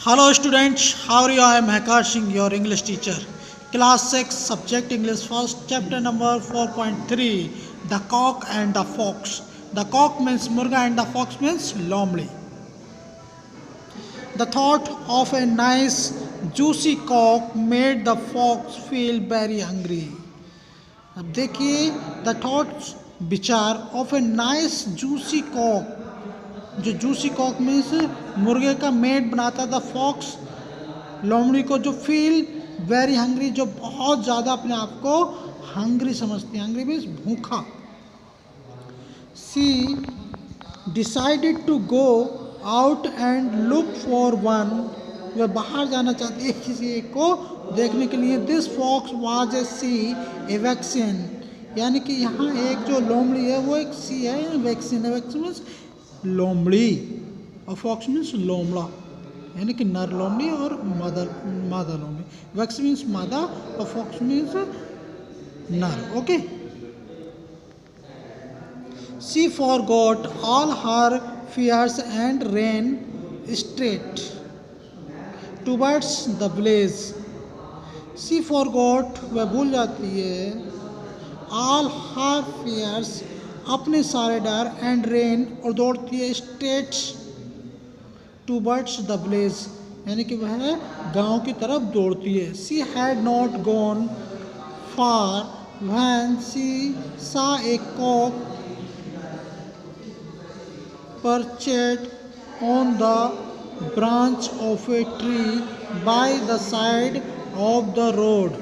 Hello students, how are you? I am Hekar Singh, your English teacher. Class 6, subject English first, chapter number 4.3, The Cock and the Fox. The cock means murga and the fox means lomli. The thought of a nice juicy cock made the fox feel very hungry. अब देखिए the thoughts विचार of a nice juicy cock, जो juicy cock means मुर्गे का made बनाता the fox लोमड़ी को, जो फील वेरी हंग्री, जो बहुत ज़्यादा अपने आप को हंग्री समझती है. हंग्री मीन्स भूखा. She decided to go out and look for one. वह बाहर जाना चाहती है किसी एक को देखने के लिए. This fox was a C A vaccine, यानी कि यहाँ एक जो लोमड़ी है वो एक सी है. वैक्सीन है, वैक्सीन मीन्स लोमड़ी और फॉक्स मीन्स लोमड़ा, यानी कि नर लोमड़ी और मादा लोमड़ी. वैक्सीन मीन्स मादा और फॉक्स मीन्स नर. Okay. She forgot all her fears and ran straight towards the blaze. She forgot, वह भूल जाती है, all her fears, अपने सारे डर, and ran और दौड़ती है straight towards the blaze, यानी कि वह गांव की तरफ दौड़ती है. She had not gone far when she saw a cock perched on the branch of a tree by the side of the road.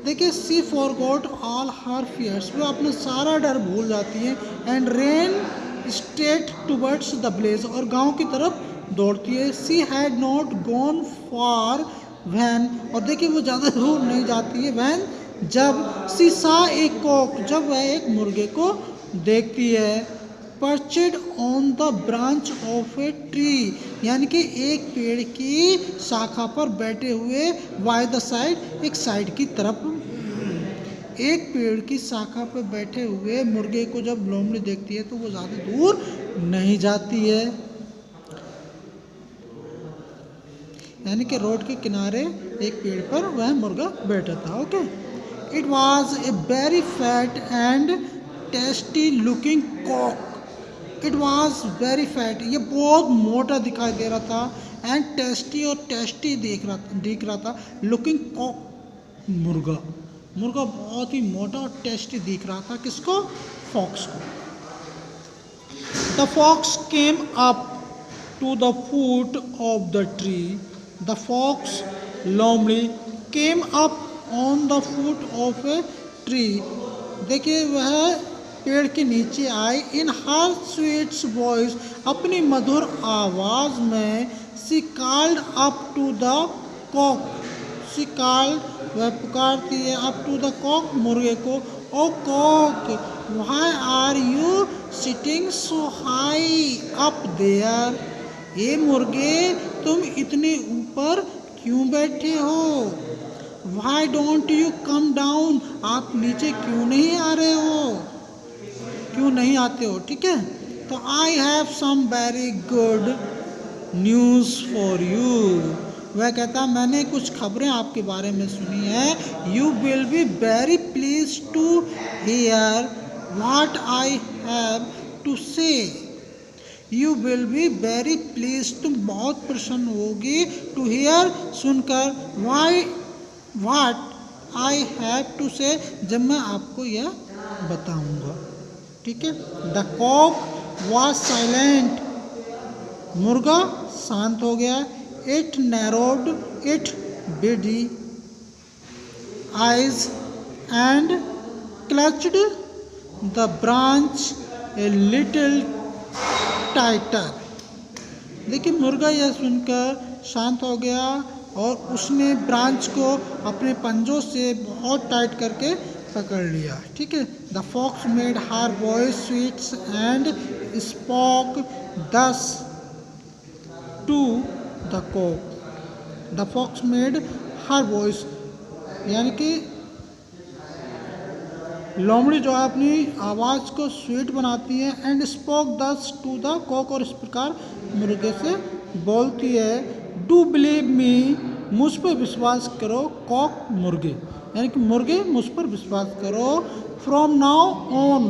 देखिए, she forgot all her fears, वो अपना सारा डर भूल जाती है. And ran straight towards the blaze, और गांव की तरफ दौड़ती है. She had not gone far when, और देखिए वो ज़्यादा दूर नहीं जाती है. वैन, जब सी सा एक कॉक, जब वह एक मुर्गे को देखती है. Perched on the branch of a tree, यानी कि एक पेड़ की शाखा पर बैठे हुए. बाय द साइड, एक साइड की तरफ. एक पेड़ की शाखा पर बैठे हुए मुर्गे को जब लोमड़ी देखती है तो वो ज़्यादा दूर नहीं जाती है, यानी कि रोड के किनारे एक पेड़ पर वह मुर्गा बैठा था. Okay. It was a very fat and tasty looking cock. It was very fat, ये बहुत मोटा दिखाई दे रहा था. एंड टेस्टी, और टेस्टी दिख रहा था. लुकिंग कॉक, मुर्गा बहुत ही मोटा और टेस्टी दिख रहा था. किसको? फॉक्स को. The fox came up to the foot of the tree. The fox, लोमड़ी, came up on the foot of a tree. देखिए वह पेड़ के नीचे आई. इन हर स्वीट्स वॉइस, अपनी मधुर आवाज में. She called up to the cock. She called, वह पुकारती है. अप टू द कॉक, मुर्गे को. Oh cock, why are you sitting so high up there. ये मुर्गे, तुम इतने ऊपर क्यों बैठे हो. Why don't you come down, आप नीचे क्यों नहीं आ रहे हो, क्यों नहीं आते हो. ठीक है. तो I have some very good news for you. वह कहता, मैंने कुछ खबरें आपके बारे में सुनी है. You will be very pleased to hear what I have to say. You will be very pleased, तुम बहुत प्रसन्न होगी. टू हियर, सुनकर. What I have to say, जब मैं आपको यह बताऊंगा. ठीक है. द कॉक वॉज साइलेंट, मुर्गा शांत हो गया. It narrowed its beady eyes and clutched the branch a little tighter. देखिए मुर्गा यह सुनकर शांत हो गया और उसने ब्रांच को अपने पंजों से बहुत टाइट करके पकड़ लिया. ठीक है. The fox made her voice sweets and spoke thus to the cock. The fox made her voice, यानी कि लोमड़ी जो है अपनी आवाज़ को स्वीट बनाती है. And spoke thus to the Kock, और इस प्रकार मुर्गे से बोलती है डू बिलीव मी, मुझ पर विश्वास करो, कॉक मुर्गे, यानी कि मुर्गे मुझ पर विश्वास करो। From now on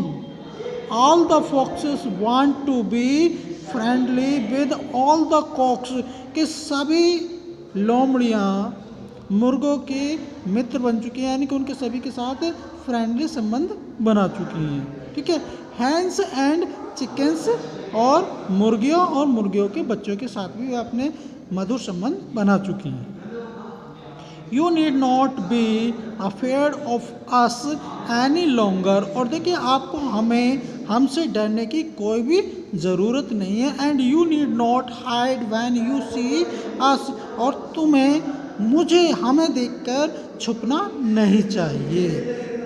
all the foxes want to be friendly with all the cocks, कि सभी लोमड़ियाँ मुर्गों के मित्र बन चुकी हैं, यानी कि उनके सभी के साथ फ्रेंडली संबंध बना चुकी हैं। ठीक है। हैंस एंड चिकन्स, और मुर्गियों के बच्चों के साथ भी वे अपने मधुर संबंध बना चुकी हैं। You need not be afraid of us any longer, और देखिए आपको हमसे डरने की कोई भी ज़रूरत नहीं है। And you need not hide when you see us, और हमें देखकर छुपना नहीं चाहिए।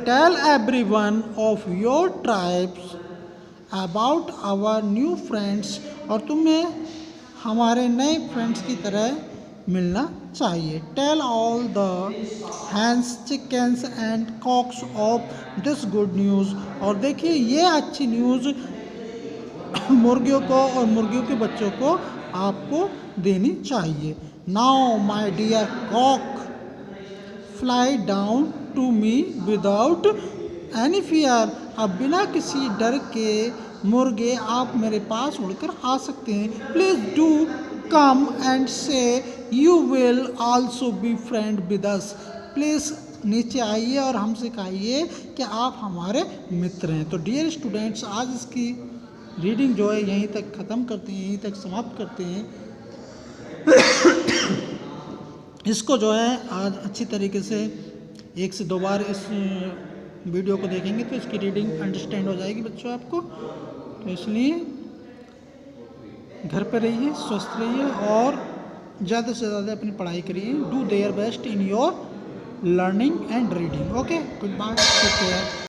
Tell everyone of your tribes about our new friends, और तुम्हें हमारे नए फ्रेंड्स की तरह मिलना चाहिए। Tell all the hens chickens and cocks of this good news, और देखिए ये अच्छी न्यूज़ मुर्गियों को और मुर्गियों के बच्चों को आपको देनी चाहिए। Now my dear cock fly down to me without any fear, अब बिना किसी डर के मुर्गे आप मेरे पास उड़कर आ सकते हैं। प्लीज़ डू कम एंड से you will also be friend with us, please नीचे आइए और हमसे कहिए कि आप हमारे मित्र हैं। तो डियर स्टूडेंट्स, आज इसकी रीडिंग जो है यहीं तक ख़त्म करते हैं, यहीं तक समाप्त करते हैं। इसको जो है आज अच्छी तरीके से 1 से 2 बार इस वीडियो को देखेंगे तो इसकी रीडिंग अंडरस्टैंड हो जाएगी बच्चों आपको। तो इसलिए घर पर रहिए, स्वस्थ रहिए और ज़्यादा से ज़्यादा अपनी पढ़ाई करिए। Do their best in your learning and reading. Okay, good bye, take care.